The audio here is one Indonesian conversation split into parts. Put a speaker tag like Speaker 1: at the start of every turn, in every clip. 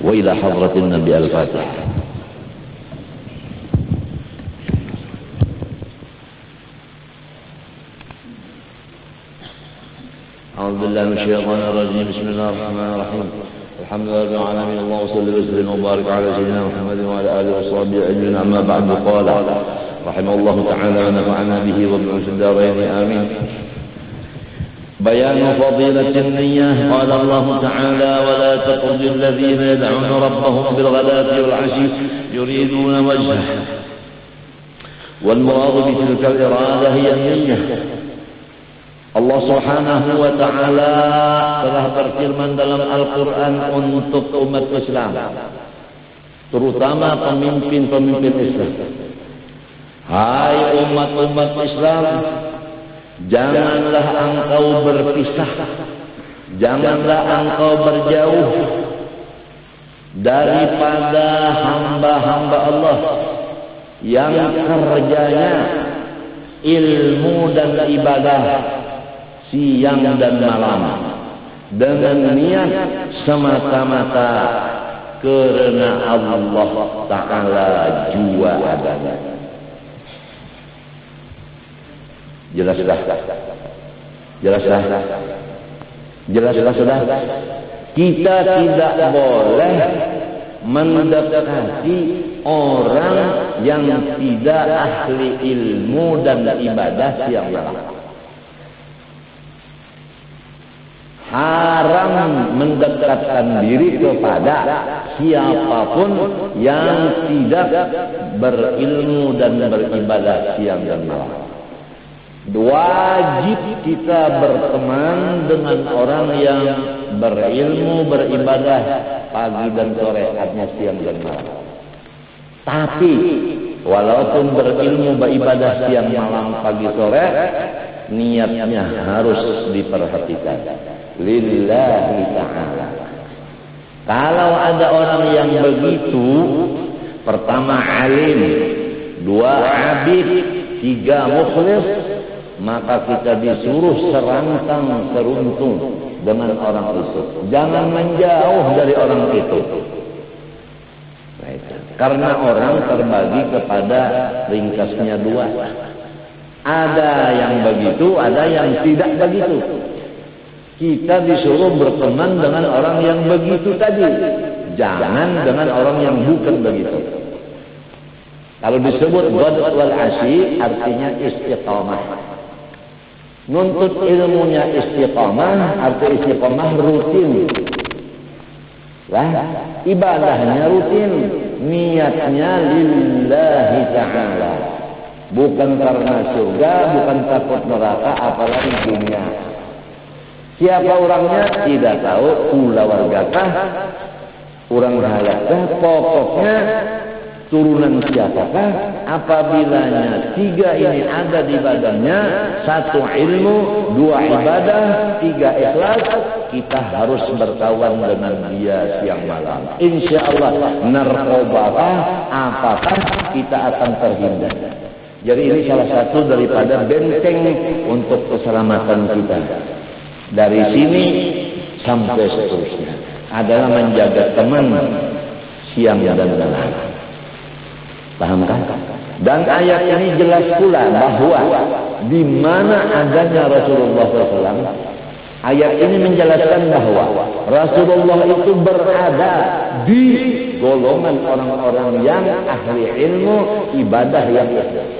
Speaker 1: Wa ila hadratin Nabi al-Fatihah. أعوذ بالله من الشيطان الرجيم. بسم الله الرحمن الرحيم. الحمد لله رب العالمين. اللهم صل وسلم وبارك على سيدنا محمد وعلى آله وصحبه أجمعين. أما بعد قال رحمه الله تعالى ونفعنا به وبعلومه في الدارين آمين. بيان فضيلة النية. قال الله تعالى ولا تطرد الذين يدعون ربهم بالغداة والعشي يريدون وجهه. والمراد بتلك الإرادة هي النية. Allah Subhanahu wa Ta'ala telah berfirman dalam Al-Quran untuk umat Islam, terutama pemimpin-pemimpin Islam. Hai umat-umat Islam, janganlah engkau berpisah, janganlah engkau berjauh daripada hamba-hamba Allah yang kerjanya ilmu dan ibadah siang dan malam dengan niat semata-mata karena Allah Ta'ala jua adanya. Jelaslah sudah. Kita tidak boleh mendekati orang yang tidak ahli ilmu dan ibadah siang malam. Haram mendekatkan diri kepada siapapun yang tidak berilmu dan beribadah siang dan malam. Wajib kita berteman dengan orang yang berilmu, beribadah pagi dan sore, artinya siang dan malam. Tapi walaupun berilmu, beribadah siang malam, pagi sore, niatnya harus diperhatikan lillahi ta'ala. Kalau ada orang yang begitu, pertama alim, dua abid, tiga mukhlis, maka kita disuruh serantang seruntung dengan orang itu. Jangan menjauh dari orang itu. Karena orang terbagi kepada ringkasnya dua. Ada yang begitu, ada yang tidak begitu. Kita disuruh berteman dengan orang yang begitu tadi, jangan dengan orang yang bukan begitu. Kalau disebut ghadat wal asyi artinya istiqamah. Nuntut ilmunya istiqamah, arti istiqamah rutin. Lah, ibadahnya rutin, niatnya lillahi ta'ala. Bukan karena surga, bukan takut neraka, apalagi dunia. Siapa orangnya tidak tahu, pula wargakah, orang halakkah, pokoknya turunan siapakah. Apabila tiga ini ada di badannya, satu ilmu, dua ibadah, tiga ikhlas, kita harus berkawan dengan dia siang malam. Insya Allah narkoba apakah kita akan terhindar. Jadi ini salah satu daripada benteng untuk keselamatan kita. Dari sini sampai seterusnya adalah menjaga teman siang dan malam. Paham kan? Dan ayat ini jelas pula bahwa di mana adanya Rasulullah SAW. Ayat ini menjelaskan bahwa Rasulullah itu berada di golongan orang-orang yang ahli ilmu, ibadah yang ikhlas.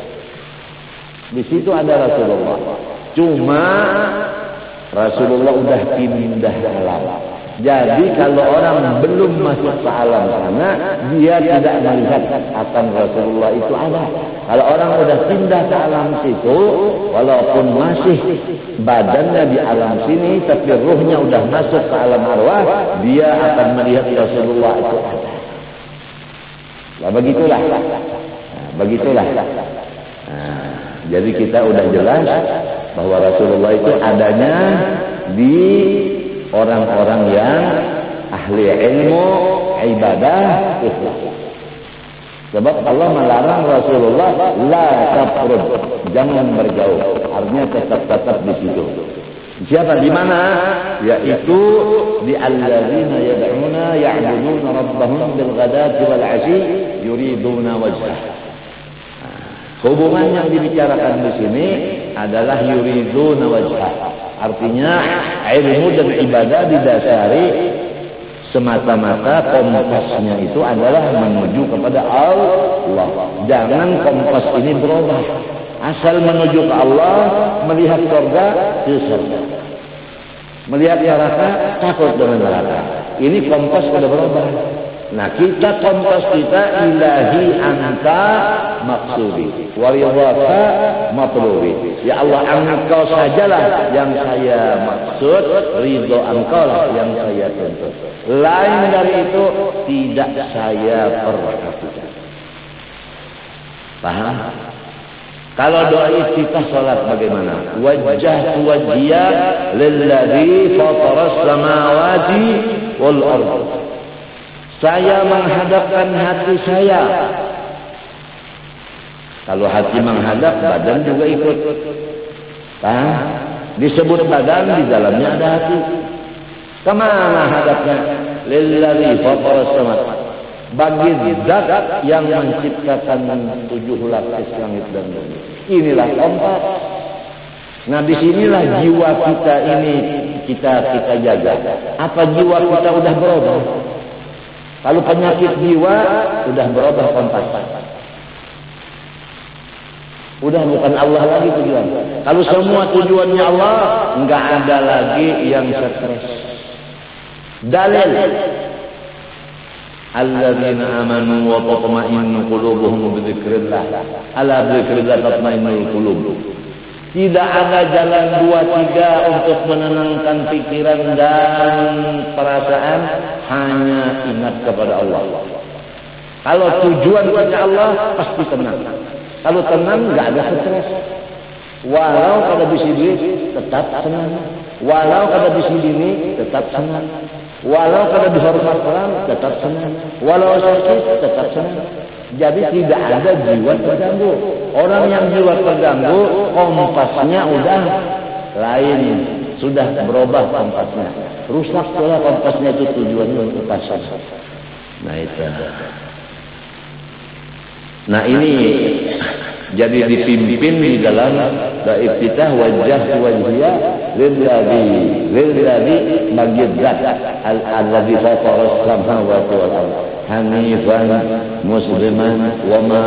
Speaker 1: Di situ ada Rasulullah. Cuma Rasulullah udah pindah alam. Jadi kalau orang belum masuk ke alam sana, dia tidak melihat akan Rasulullah itu ada. Kalau orang udah pindah ke alam situ, walaupun masih badannya di alam sini, tapi ruhnya udah masuk ke alam arwah, dia akan melihat Rasulullah itu ada. Nah, begitulah. Jadi kita udah jelas bahwa Rasulullah itu adanya di orang-orang yang ahli ilmu, ibadah, ikhlas. Sebab Allah melarang Rasulullah la tafrud, jangan berjauh. Artinya tetap di situ. Siapa? Di mana? Yaitu di alladzina yad'una ya'buduna rabbahum bil ghadati wal 'ashi yuriduna wajhah. Hubungan yang dibicarakan di sini adalah yuriduna wajhah. Artinya ilmu dan ibadah didasari semata-mata kompasnya itu adalah menuju kepada Allah. Jangan kompas ini berubah. Asal menuju ke Allah, melihat surga, ke surga. Melihat neraka, takut dengan neraka. Ini kompas sudah berubah. Nah, kita kompas kita ilahi anta maksudi, waridhaka matlubi. Ya Allah, engkau sajalah yang saya maksud, ridho engkau lah yang saya tuntut. Lain dari itu tidak saya perhatikan. Paham? Kalau doa iftitah salat bagaimana? Wajjahtu wajhiya lilladzi fataras samawati wal ardh. Saya menghadapkan hati saya. Kalau hati menghadap, badan juga ikut. Disebut badan, di dalamnya ada hati. Kemana hadapnya? Lilladzi fataras samawati. Bagi zat yang menciptakan 7 lapis langit dan bumi. Inilah kompas. Nah, disinilah jiwa kita ini kita jaga. Apa jiwa kita udah berubah? Kalau penyakit jiwa udah berubah kompas. Udah bukan Allah lagi tujuan. Kalau semua tujuannya Allah, enggak ada lagi yang stres. Dalil alladzina amanu wa tatma'innu qulubuhum bi dzikrillah. Ala dzikrillah tatma'innul qulub. Tidak ada jalan 2-3 untuk menenangkan pikiran dan perasaan, hanya ingat kepada Allah. Kalau tujuan kepada Allah pasti tenang. Kalau tenang enggak ada stres. Walau kada bisi duit tetap senang. Walau kada bisi bini tetap senang. Walau kada dihormat orang tetap senang. Walau sakit tetap senang. Jadi tidak ada jiwa terganggu. Orang yang jiwa terganggu, kompasnya udah lain, sudah berubah kompasnya. Rusak pula kompasnya, itu tujuannya untuk pasar. Nah itu. Nah ini jadi dipimpin di dalam iftitah wajhiya lilladzi bagi zat alladzi fatara samawati wal ardh hanifan musliman wa ma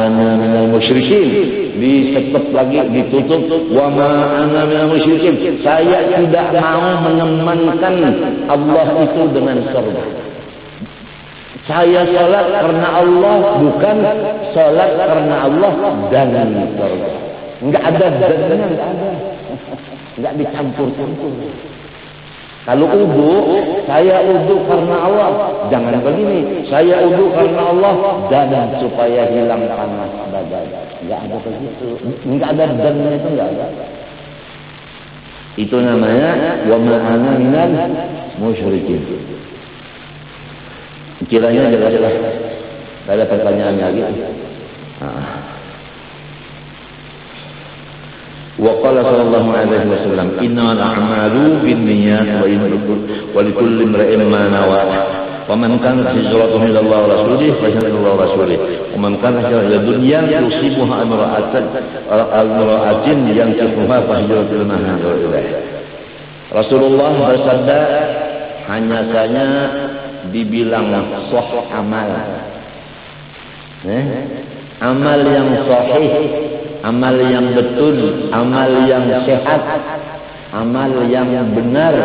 Speaker 1: ana minal musyrikin. Disetep lagi, ditutup wa ma ana minal musyrikin. Saya tidak mau menemankan Allah itu dengan surga. Saya salat karena Allah, bukan salat karena Allah dan surga. Enggak ada dannya, enggak ada. Enggak dicampur-campur. Kalau wudu, saya wudu karena Allah. Jangan begini, saya wudu karena Allah dan supaya hilang panas badan. Enggak ada begitu. Enggak ada dannya, itu enggak ada. Itu namanya wa ma ana minal musyrikin. Kiranya jelas-jelas. Tidak ada pertanyaan lagi. Wa qala sallallahu alaihi wasallam innamal a'malu binniyat wa likulli imrin ma nawa. Wa man kanat hijratuhu ila Allah wa rasulih fa hijratuhu ila Allah wa rasulih. Wa man kanat hijratuhu ila dunya yusibuha imra'atin yankihuha fa hijratuhu ila ma hajara ilaih. Rasulullah bersabda, hanya saja dibilang sahih amal. Amal yang sahih, amal yang betul, amal yang sehat, amal yang benar,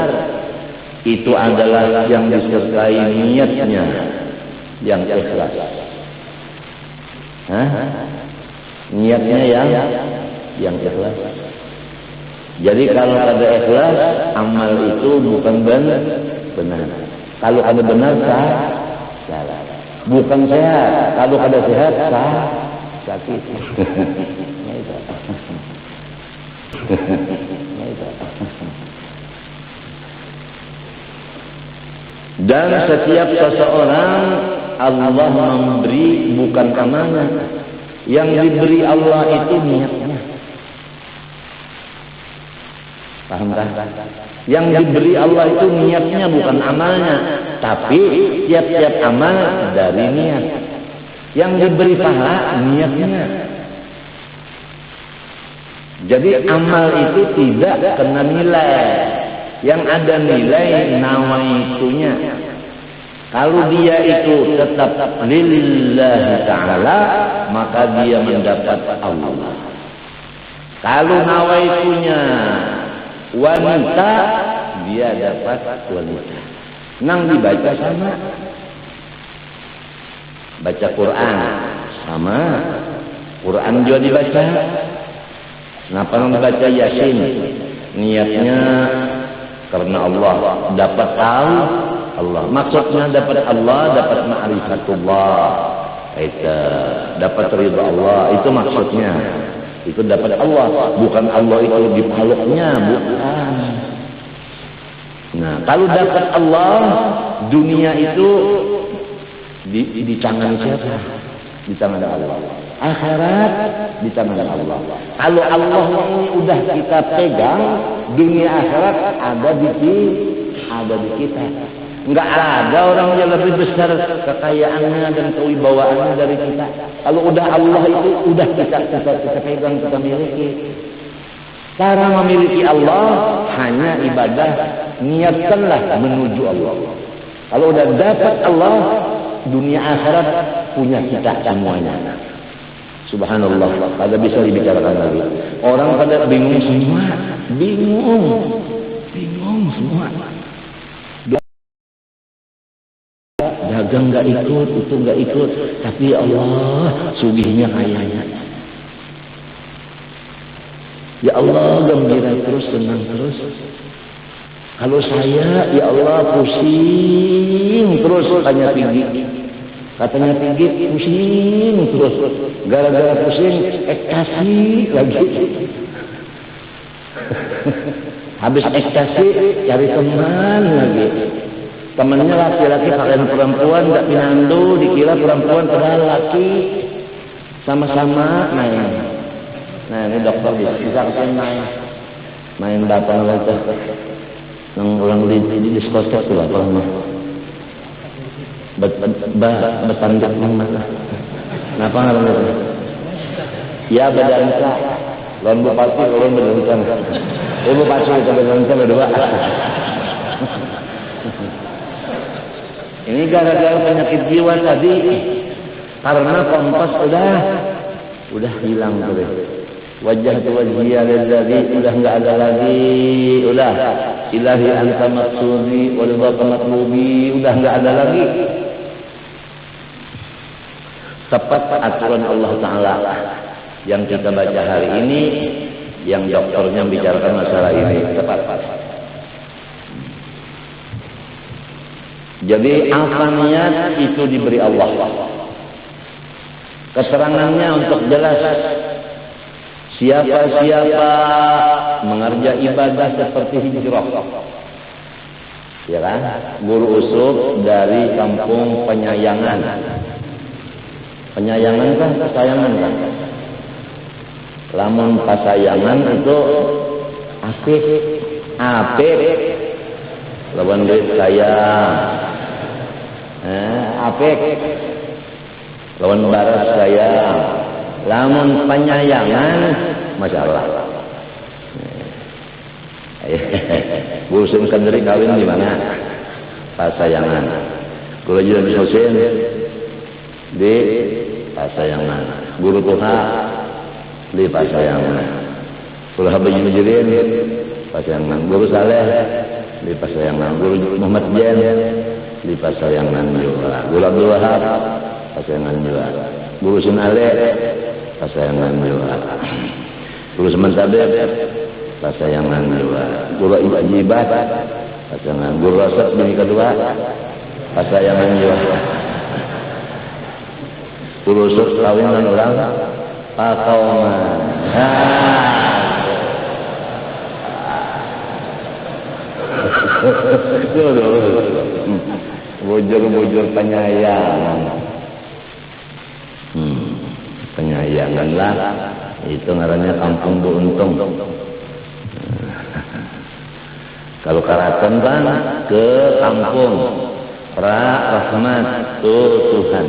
Speaker 1: itu adalah yang disertai niatnya yang ikhlas. Niatnya yang ikhlas. Jadi kalau ada ikhlas, amal itu bukan benar. Kalau ada benar, salah. Bukan sehat. Kalau ada sehat, sakit. Dan setiap seseorang Allah memberi bukan amanah. Yang diberi Allah itu niatnya. Paham tak? Yang diberi Allah itu niatnya bukan amalnya, tapi tiap-tiap amal dari niat. Yang diberi pahala niatnya. Jadi amal itu tidak kena nilai. Yang ada nilai nawaitunya. Kalau dia itu tetap lillahi ta'ala, maka dia mendapat Allah. Kalau nawaitunya wanita, dia dapat wanita. Nang dibaca sama. Baca Quran sama. Quran juga dibaca. Kenapa nang dibaca Yasin? Niatnya karena Allah, dapat tahu Allah. Maksudnya dapat Allah, dapat ma'rifatullah. Itu dapat ridha Allah, itu maksudnya. Itu dapat Allah, bukan Allah itu dipaluknya, bukan. Nah, kalau dapat Allah, dunia itu di tangan siapa? Di tangan Allah. Akhirat di tangan Allah. Kalau Allah ini udah kita pegang, dunia akhirat ada di kita. Enggak ada orang yang lebih besar kekayaannya dan kewibawaannya dari kita. Kalau udah Allah itu udah kita pegang, kita miliki. Cara memiliki Allah hanya ibadah, niatkanlah menuju Allah. Kalau udah dapat Allah, dunia akhirat punya kita semuanya. Subhanallah, pada bisa dibicarakan lagi. Orang pada bingung semua, bingung semua. Dagang nggak ikut, itu nggak ikut, tapi Allah sugihnya kayanya. Ya Allah gembira terus, senang terus. Kalau saya, ya Allah pusing terus, tanya tinggi. Katanya tinggi, pusing terus. Gara-gara pusing, ekstasi lagi. Habis ekstasi, cari teman lagi. Temannya laki-laki pakaian perempuan, nggak pinandu, dikira perempuan padahal laki. Sama-sama main. Nah ini dokter bisa kesini main batang itu. Yang orang di diskotek tuh apa namanya? Betanjak mana? Kenapa namanya? Ya bedansa. Lawan bupati, lawan bedansa. Bupati itu bedansa berdua. Ini gara-gara penyakit jiwa tadi, karena kompas udah hilang tuh. Wajah wajhiya lillazi udah nggak ada lagi, udah ilahi anta maksudi wa ridha matlubi udah nggak ada lagi. Tepat aturan Allah Taala yang kita baca hari ini, yang dokternya bicarakan masalah ini tepat. Jadi apa niat itu diberi Allah. Keterangannya untuk jelas. Siapa-siapa mengerja ibadah seperti hijrah. Ya kan? Guru usul dari kampung Penyayangan. Penyayangan kan kesayangan kan? Lamun pasayangan itu apik. Lawan duit sayang. Apik. Lawan baras sayang. Lamun penyayangan masalah. Guru Sim Kandari kawin di mana? Pasayangan. Guru Jiran Husain di Pasayangan. Guru Tuha di Pasayangan. Guru Habib Mujirin Pasayangan. Guru Saleh di Pasayangan. Guru Muhammad Jen di Pasayangan juga. Guru Abdul Wahab Pasayangan juga. Guru Sunale Pasayangan juga. Guru Sementabib Pasayangan juga. Guru Ibajibat Pasayangan. Guru Rasad bini kedua Pasayangan juga. Guru Sus kawin dan orang Pakauman. Bujur-bujur penyayangan. Penyayangan lah. Itu ngarannya kampung Bu Untung. Kalau Karaton kan ke kampung. Rahmat Tuhan.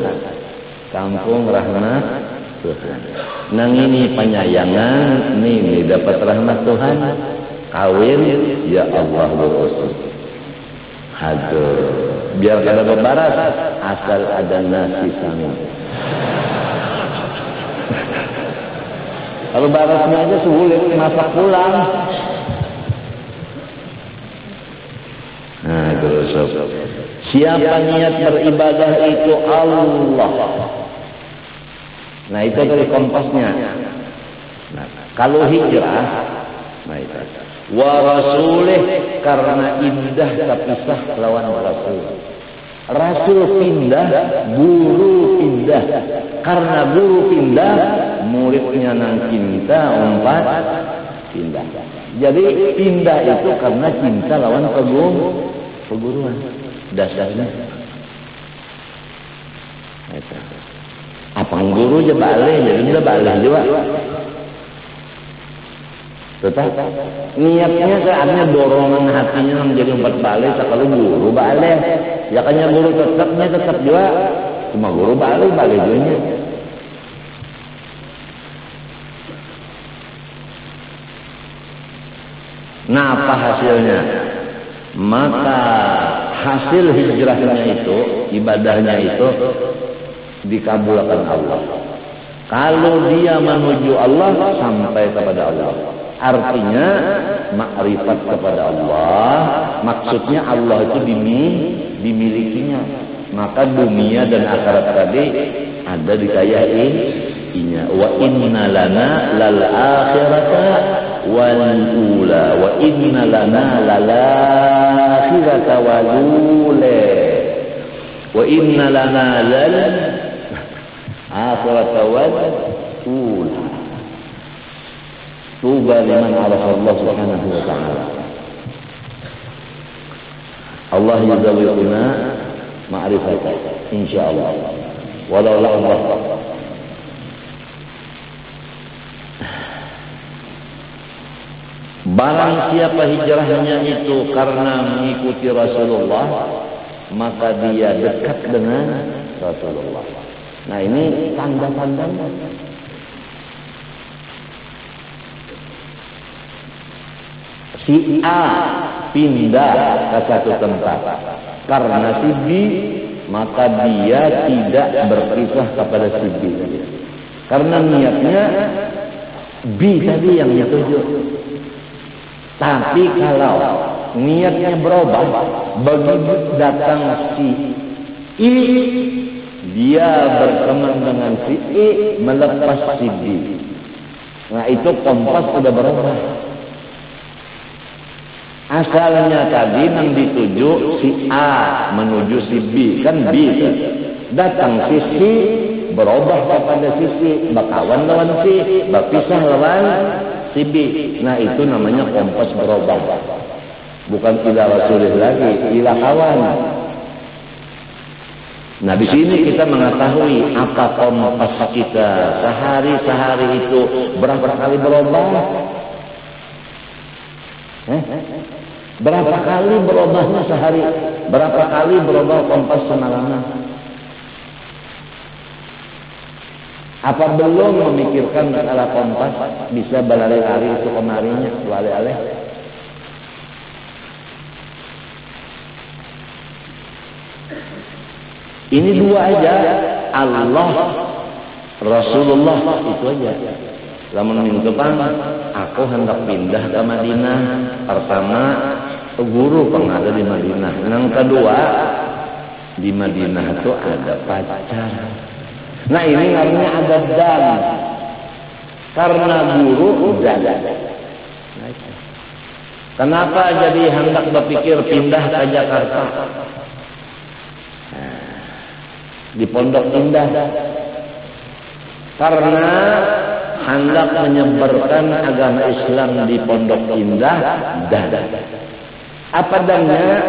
Speaker 1: Kampung rahmat Tuhan. Nang ini penyayangan, nih dapat rahmat Tuhan. Kawin, ya Allah berusul. Aduh, biar kada bebaras, asal ada nasi sama. Kalau barasnya aja sulit masak pulang. Nah, terus siapa niat beribadah itu Allah. Nah, itu dari kompasnya. Nah, kalau hijrah, nah itu. Wa rasulih, karena indah terpisah lawan rasul. Rasul pindah, guru pindah. Karena guru pindah, muridnya nang cinta umpat pindah. Jadi pindah itu karena cinta lawan peguruan. Dasarnya. Apa guru aja balik, jadi dia balik juga. Tetap niatnya saatnya dorongan hatinya menjadi umpat balik. Kalau guru balik, ya kanya guru tetap juga. Cuma guru balik juga. Nah, apa hasilnya? Maka hasil hijrahnya itu, ibadahnya itu dikabulkan Allah. Kalau dia menuju Allah, sampai kepada Allah. Artinya makrifat kepada Allah, maksudnya Allah itu dimilikinya. Maka dunia dan akhirat tadi ada dikayainnya. Wa inna lana lal akhirata wal ula wa inna lana lal akhirata wal ula wa inna lana lal akhirata wal ula. Tuba liman arafa Allah subhanahu wa ta'ala. Allah yuzawiquna ma'rifata insyaallah. Walau la Allah. Barang siapa hijrahnya itu karena mengikuti Rasulullah, maka dia dekat dengan Rasulullah. Nah, ini tanda-tandanya. Si A pindah ke satu tempat karena si B, maka dia tidak berpisah kepada si B. Karena niatnya B tadi yang dituju. Tapi kalau niatnya berubah, begitu datang si I, dia berteman dengan si I, melepas si B. Nah, itu kompas sudah berubah. Asalnya tadi yang dituju si A menuju si B, kan B. Datang si C, berubah kepada si C, berkawan lawan C, berpisah lawan si B. Nah, itu namanya kompas berubah. Bukan ila rasulih lagi, ila kawan. Nah, di sini kita mengetahui apa kompas kita sehari-sehari itu berapa kali berubah. Berapa kali berubahnya sehari? Berapa kali berubah kompas semalaman? Apa belum memikirkan masalah kompas bisa berlari-lari itu kemarinya, alih-alih? Ini dua aja, Allah, Rasulullah, itu aja. Lamun minggu depan aku hendak pindah ke Madinah. Pertama, guru pernah ada di Madinah. Yang kedua, di Madinah itu ada pacar. Nah, ini namanya ada dan. Karena guru dan. Kenapa jadi hendak berpikir pindah ke Jakarta? Di Pondok Indah. Karena hendak menyebarkan agama Islam di Pondok Indah dan apa dannya?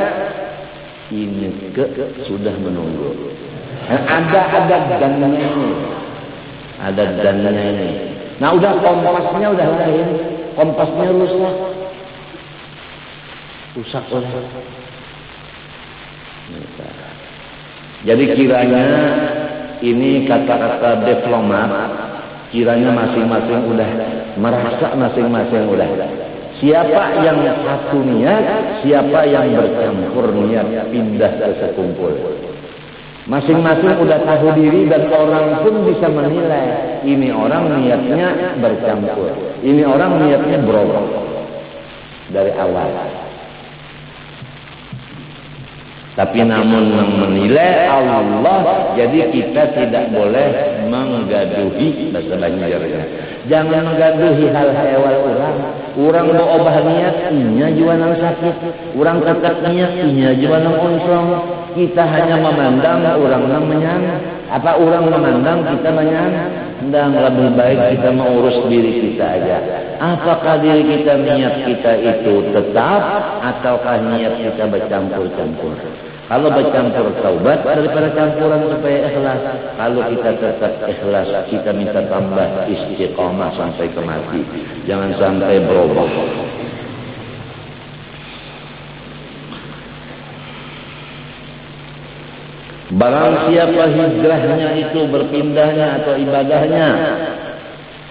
Speaker 1: Ini sudah menunggu. Ada dannya ini. Ada dannya ini. Nah, udah kompasnya udah lain. Kompasnya rusak. rusak oleh. Jadi kiranya ini kata-kata diplomat, kiranya masing-masing udah merasa masing-masing udah. Siapa yang satu niat, siapa yang bercampur niat pindah ke sekumpul. Masing-masing udah tahu diri dan orang pun bisa menilai. Ini orang niatnya bercampur, ini orang niatnya berubah dari awal. Tapi namun menilai Allah, jadi kita tidak boleh menggaduhi bahasa Banjarnya. Jangan menggaduhi hal hewal orang. Orang mau obah niat, inya juga nang sakit. Orang ketat niat, inya juga nang onsong. Kita hanya memandang orang nang menyang. Apa orang memandang kita menyang? Dan lebih baik kita mengurus diri kita aja. Apakah diri kita niat kita itu tetap ataukah niat kita bercampur-campur? Kalau bercampur taubat daripada campuran supaya ikhlas. Kalau kita tetap ikhlas, kita minta tambah istiqomah sampai ke mati. Jangan sampai berubah. Barang siapa hijrahnya itu berpindahnya atau ibadahnya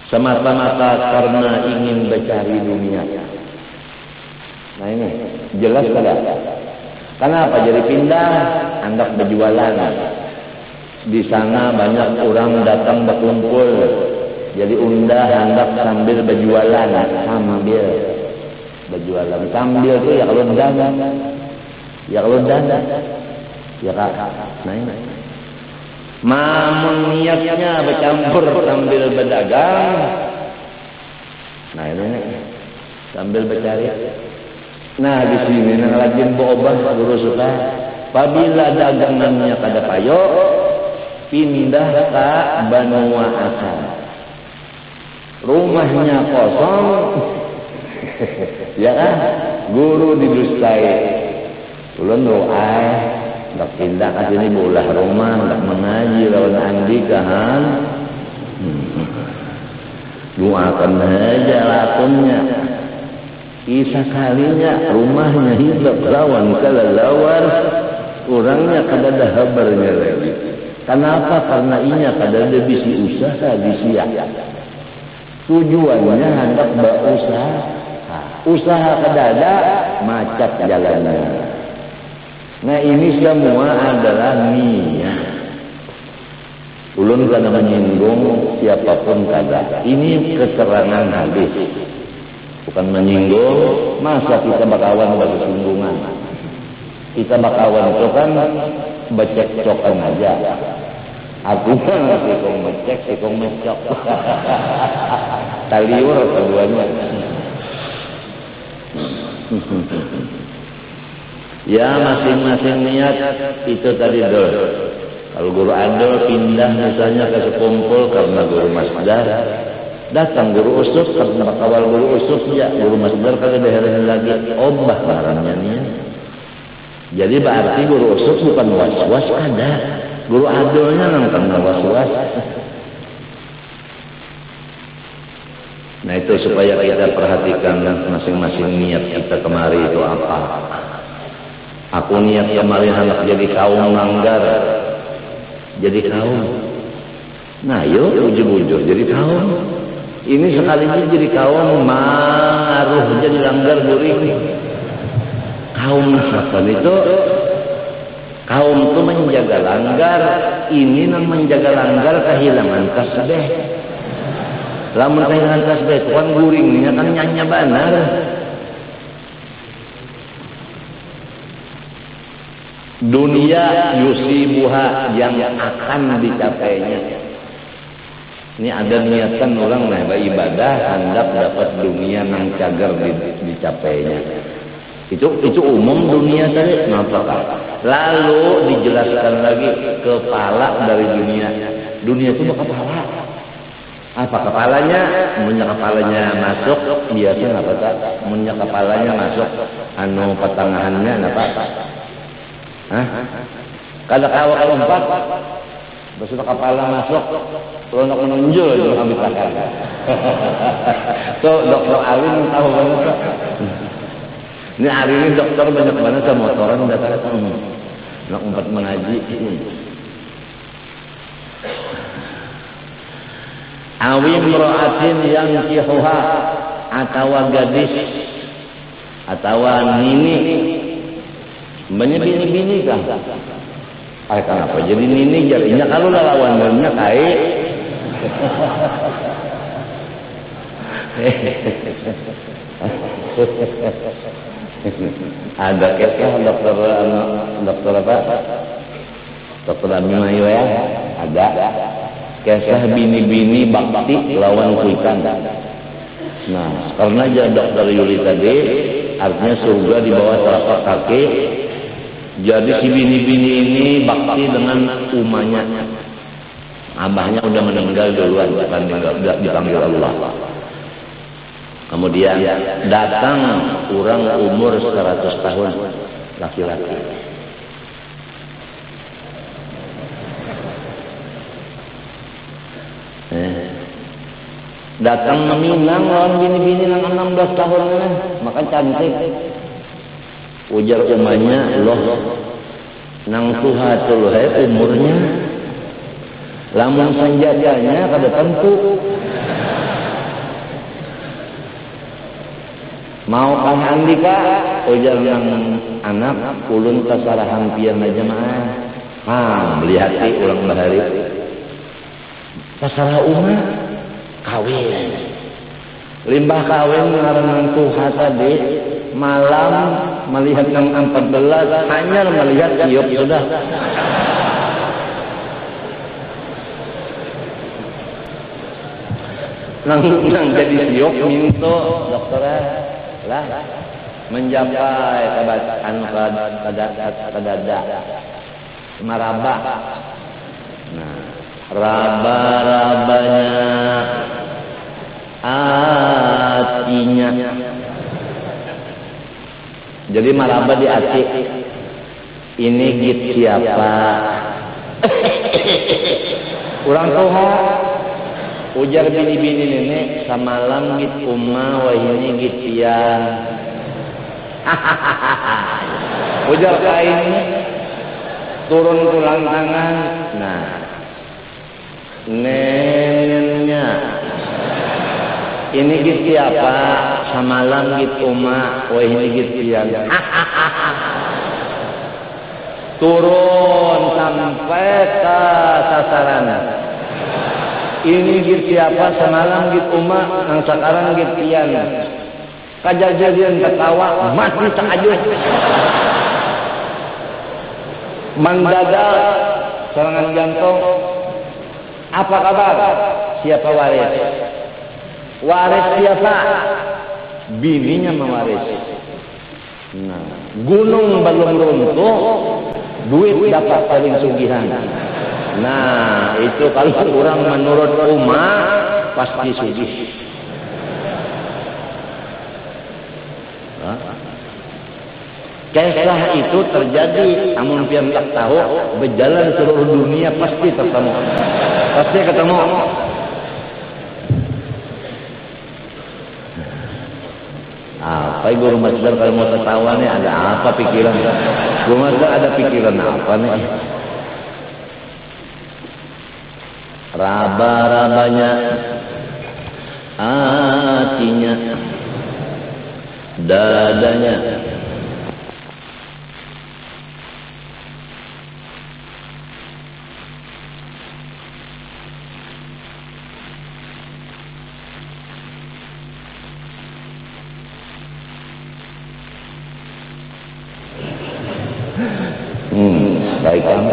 Speaker 1: semata-mata karena ingin mencari dunia. Nah ini jelas tidak? Kenapa jadi pindah? Hendak berjualan. Di sana banyak orang datang berkumpul. Jadi undah hendak sambil berjualan, sambil berjualan. Sambil itu ya kalau dana, ya kalau dana, ya kak. Nah ini. Mamun niatnya bercampur sambil berdagang. Nah ini sambil bercari. Nah di sini nang lajin boobah guru suka. Apabila dagangannya kada payo, pindah ke Banua Asal. Rumahnya kosong, ya kan? Guru didustai. Ulun doai, ndak pindah ke sini bolah rumah, ndak mengaji lawan andi kahan. Doakan aja lakunnya. Isa kalinya rumahnya hidup lawan kalalawar, orangnya kada ada habarnya lagi. Kenapa? Karena inya kada ada bisi usaha disia. Tujuannya hendak berusaha. Usaha kada ada, macet jalannya. Nah ini semua adalah niat. Ulun kada menyinggung siapapun kada. Ini keterangan hadis. Bukan menyinggung, masa kita bakawan bersinggungan. Kita bakawan itu kan becek-cokan aja. Aku kan sikong becek, sikong becok. Taliur keduanya. Ya masing-masing niat itu tadi dol. Kalau guru adol pindah misalnya ke sekumpul karena guru masdar. Datang guru usus karena kawal guru usus ya guru masdar kada daerah lagi obah barangnya nih. Jadi berarti guru usus bukan was-was ada. Guru adolnya nang kena was-was. Nah itu supaya kita perhatikan masing-masing niat kita kemari itu apa. Aku niat kemari hendak jadi kaum langgar. Jadi kaum. Nah yuk ujung-ujung jadi kaum. Ini sekalinya jadi kaum maruh jadi langgar gurih. Kaum apa itu? Kaum itu menjaga langgar. Ini nang menjaga langgar kehilangan tasbih. Lamun kehilangan tasbih tuan guringnya kan nyanya banar. Dunia yusibuha yang akan dicapainya. Ini ada niatan orang lah beribadah hendak dapat dunia nang cagar dicapainya. Itu umum dunia tadi. Kenapa? Lalu dijelaskan lagi kepala dari dunia. Dunia itu kepala. Apa kepalanya? Munnya kepalanya masuk biasa apa tak? Munnya kepalanya masuk anu pertengahannya apa? Hah? Kalau kawak lompat besudah kepala masuk, untuk menunjuk ambil takar. So dokter Alin tahu banget. Ini hari ini dokter banyak banget sama motoran datang. Nak umpat mengaji. Awi imra'atin yang kihuha atawa gadis atawa nini bini kan? Kenapa? Jadi nini jadinya kalau lawannya kait. Ada kisah dokter apa? Dokter Abimayu ya? Ada. Kisah bini-bini bakti lawan kuitan. Nah, karena aja dokter Yuli tadi, artinya surga di bawah telapak kaki. Jadi si bini-bini ini bakti dengan umahnya. Abahnya udah meninggal duluan, dipanggil Allah. Kemudian datang orang umur 100 tahun, laki-laki. Datang meminang lawan bini-bini yang 16 tahun, maka cantik. Ujar umahnya, loh, nang tuhatul umurnya, lamun senjatanya kada tentu. Mau kah andika? Ujar nang anak, ulun tasarahan pian aja mah. Melihati ulang bahari. Tasarah umah kawin. Limbah kawin ngaran tuha tadi malam melihat yang 14 hanya melihat tiup sudah. Nang jadi tiup minto dokternya lah mencapai kebacaan kadada maraba. Nah, raba-rabanya hatinya. Jadi maraba di hati. Ini git siapa? Urang tuha. Ujar bini-bini nenek samalam git umma wah ini git pian. Ujar kain turun tulang tangan. Nah, neneknya ini git siapa? Samalam git umma wah ini git pian. Turun sampai ke sasaran. Ini git siapa? Semalam git umma, nang sekarang git pian. Kajadian ketawa, mati takajud. Mendadak serangan jantung. Apa kabar? Siapa waris? Waris siapa? Bininya mewaris. Nah, gunung belum runtuh, duit dapat paling sugihan. Nah, itu kalau orang menurut umat pasti sugih. Kisah itu terjadi, namun pian tak tahu, berjalan seluruh dunia pasti ketemu. Pasti ketemu. Apa guru masdar kalau mau tertawa nih ada apa pikiran? Guru masdar ada pikiran apa nih? Raba-rabanya hatinya dadanya baik kan?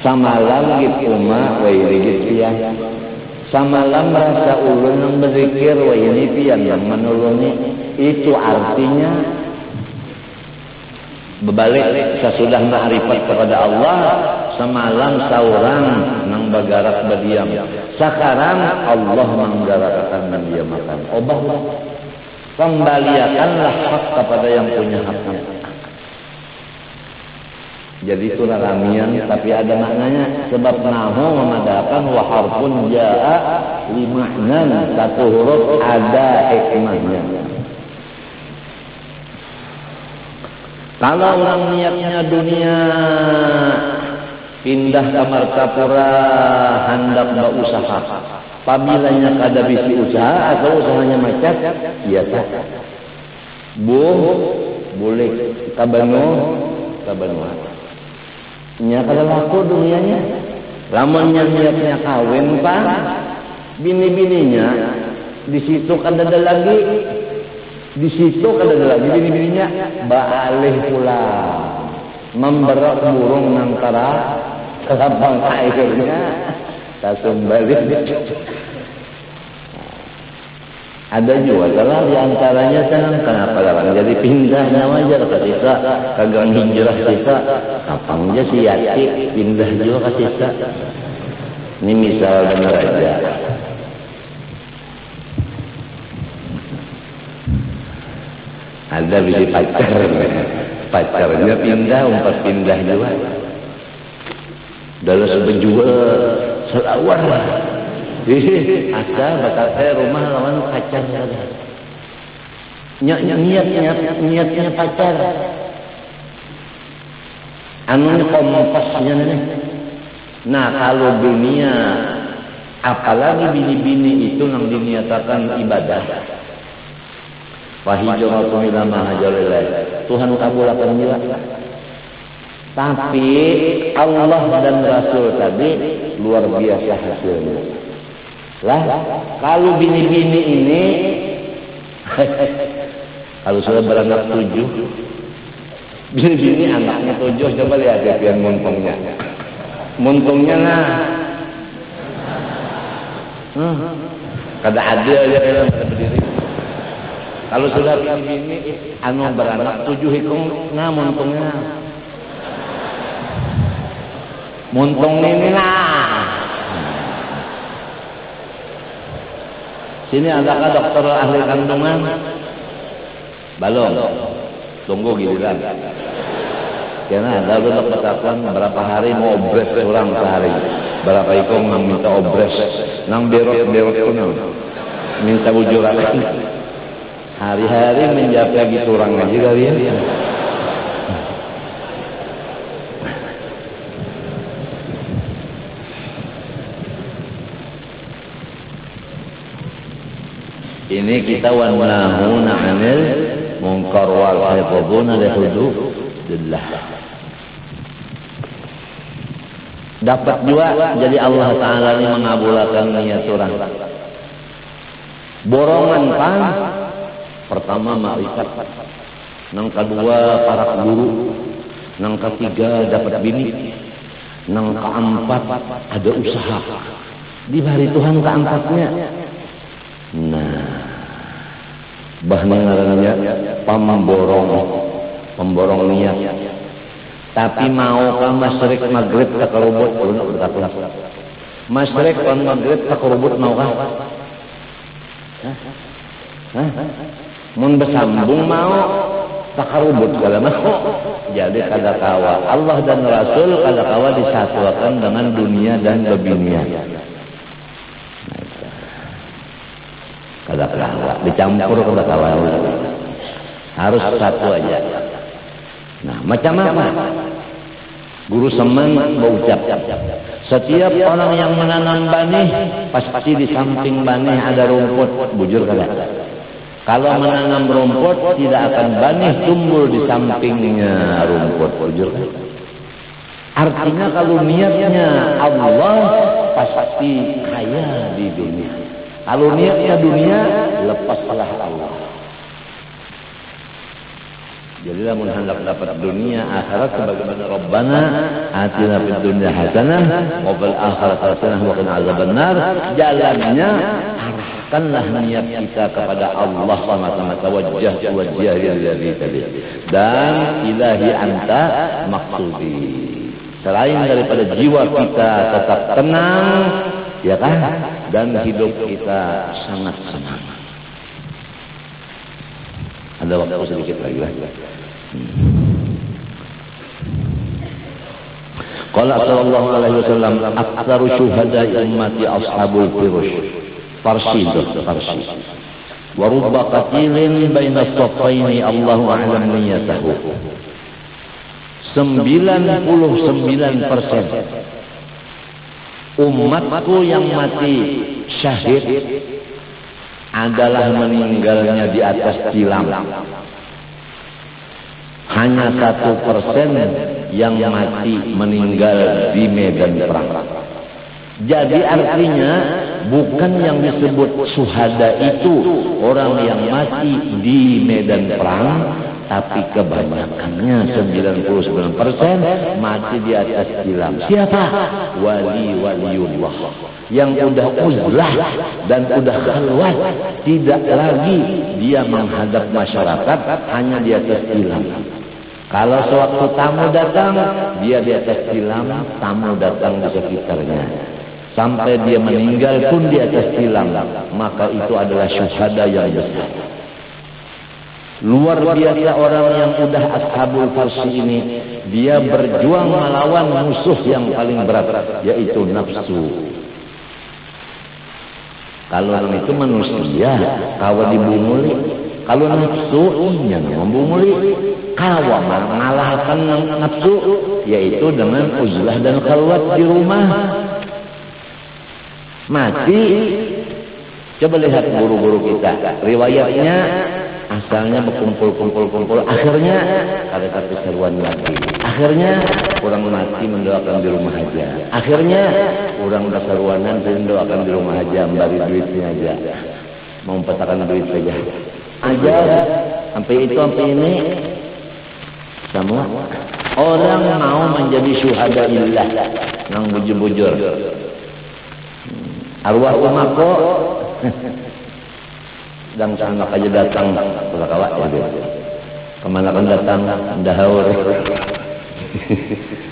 Speaker 1: Samalam gitu mah wa ini gitu ya. Samalam merasa ulun yang berzikir wa ini pian yang menulungi. Itu artinya berbalik sesudah ma'rifat kepada Allah. Semalam saurang nang bagarak berdiam. Sekarang Allah menggarakakan mendiamakan. Obah kembalikanlah hak kepada yang punya haknya. Jadi itu ramian tapi ada maknanya sebab nahu memadahkan wa harfun jaa li ma'nan, satu huruf ada hikmahnya. Kalau orang niatnya dunia, pindah ke Martapura, hendak berusaha. Apabila kada bisi usaha atau usahanya macet, iya tak. Boleh kabanu. Nya kada laku dunianya. Lamunnya niatnya kawin pak, bini-bininya di situ kada ada lagi. Di situ kada ada lagi bini-bininya baalih pula memberak burung nantara lapang airnya tasum balik. Ada juga lah di antaranya kan kenapa orang jadi pindahnya wajar ketika kagak hijrah kita kapang aja si Yati pindah juga ke kita. Ini misal benar aja. Ada bisi pacarnya pindah, umpat pindah juga. Dalam sebenjua selawar lah. Ada bakal saya rumah lawan pacar saja. Niatnya pacar. Anu kompasnya nih. Nah kalau dunia, apalagi bini-bini itu yang diniatakan ibadah. Fahijratu ila ma hajara ilaih. Tuhan kabulkan juga. Tapi Allah dan Rasul tadi luar biasa hasilnya. Lah, kalau bini-bini ini kalau sudah beranak 7, bini-bini anaknya 7, coba lihat ya muntungnya. Muntungnya nah. Kada adil aja kada berdiri. Kalau sudah bini-bini anu beranak 7 hikung nah muntungnya. Muntung ini nah. Sini adakah dokter ahli kandungan? Belum. Tunggu giliran. Karena ada dulu ketakuan berapa hari mau obres orang sehari. Berapa ikong yang minta obres. Nang berot pun minta bujuran. Hari-hari menjawab lagi orang aja kalian. Ini kita wanahuna 'anil munkar wal hafizuna li hududillah. Dapat juga jadi Allah Ta'ala ini mengabulkan niat orang. Borongan pan pertama makrifat, nang kedua para guru, nang ketiga dapat bini, nang keempat ada usaha. Di hari Tuhan keempatnya. Nah, bahnya ngarannya pemborong niat. Tapi mau ke masyrik maghrib ke kerubut masyrik kan maghrib ke kerubut mau kah? Mun bersambung mau ke kerubut kalau mau. Jadi kada kawa Allah dan Rasul kada kawa disatukan dengan dunia dan bebinian. Kada kalah, dicampur kada kalah. Harus satu aja. Nah, macam apa? Guru Semen berucap, setiap orang yang menanam benih pasti di samping benih ada rumput, bujur kada? Kalau menanam rumput tidak akan benih tumbuh di sampingnya rumput, bujur kada? Artinya kalau niatnya Allah pasti kaya di dunia. Kalau niatnya dunia, lepaslah Allah. Jadi lamun hendak dapat dunia akhirat sebagaimana Rabbana atina fid dunya hasanah wa fil akhirati hasanah wa qina azabannar. Jalannya arahkanlah niat kita kepada Allah semata-mata wajah lillahi tadi. Dan ilahi anta maqsudi. Selain daripada jiwa kita tetap tenang, ya kan? Dan hidup kita sangat senang. Ada waktu sedikit lagi lah. Qala sallallahu alaihi wasallam aktsaru syuhada'i ummati ashabul firsh. Farsi. Wa rubba qatilin baina as-saffaini Allahu a'lam niyatahu. 99% umatku yang mati syahid adalah meninggalnya di atas tilam. Hanya 1% yang mati meninggal di medan perang. Jadi artinya bukan yang disebut syuhada itu orang yang mati di medan perang, tapi kebanyakannya 99% mati di atas tilam. Siapa? Waliullah yang udah uzlah dan udah khalwat, tidak lagi dia menghadap masyarakat, hanya di atas tilam. Kalau sewaktu tamu datang, dia di atas tilam, tamu datang di sekitarnya. Sampai dia meninggal pun di atas tilam, maka itu adalah syuhada yang besar. Luar biasa orang yang udah ashabul farsi ini, dia berjuang melawan musuh yang paling berat, yaitu nafsu. Kalau orang itu manusia, kawa dibunguli. Kalau nafsu, yang membunguli. Kawa mengalahkan nafsu, yaitu dengan uzlah dan khalwat di rumah. Mati. Coba lihat guru-guru kita, riwayatnya asalnya berkumpul-kumpul, akhirnya ada satu seruan mati. Akhirnya orang mati mendoakan di rumah aja. Akhirnya orang berseruanan mendoakan di rumah aja, memberi duitnya aja, mau petakan duit saja. Aja sampai itu sampai ini semua orang mau menjadi syuhada illah nang bujur-bujur. Arwah umako dan sana aja datang pelakawak ya. Kemana kan datang dahaur.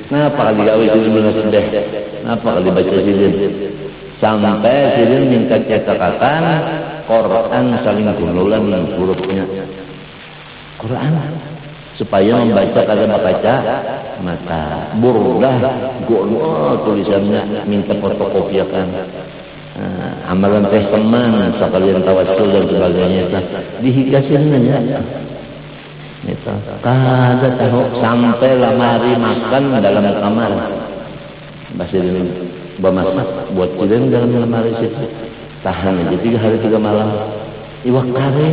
Speaker 1: Napa kali gawe sidin sedih? Napa kali baca sidin? Sampai sidin minta cetakan Quran saling gunulan hurufnya. Quran supaya membaca kagak baca mata burdah gua tulisannya minta fotokopiakan. Amalan teh teman sekalian tawassul dan sebagainya dihikasin aja itu kada tahu sampai lamari makan dalam kamar basilin bamasak buat sidin dalam lamari situ tahan aja 3 hari 3 malam iwak kare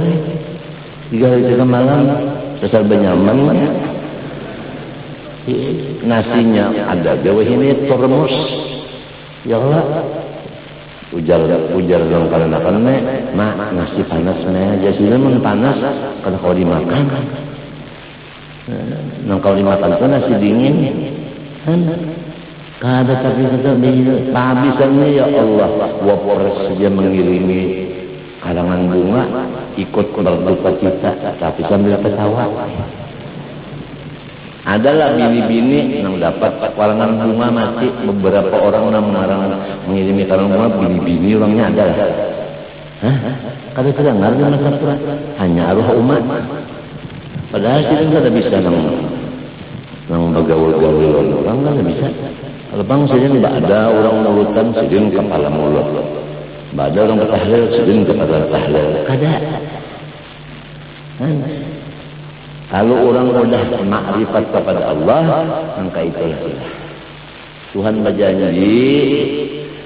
Speaker 1: 3 hari 3 malam sesar benyaman nasinya ada gawe ini termos ya Allah ujar dong karena mak nasi panas nih aja sih memang panas kalau kau dimakan kalau dimakan tuh nasi dingin kan kada tapi tetap kehabisannya ya Allah wapres saja mengirimi karangan bunga ikut berduka cita tapi sambil ketawa. Adalah bini-bini yang dapat karangan bunga mati, beberapa orang yang mengirimi karangan bunga bini-bini orangnya adalah. Hah? Kada terdengar di Masapura hanya arwah umat. Padahal sih kada bisa nang bagaul-gaul orang kada bisa. Kalau bang sidin ada orang mulutan sidin kepala mulut. Ada orang bertahlil sidin kepala tahlil. Kada. Kalau orang sudah makrifat kepada Allah, maka itulah Tuhan berjanji,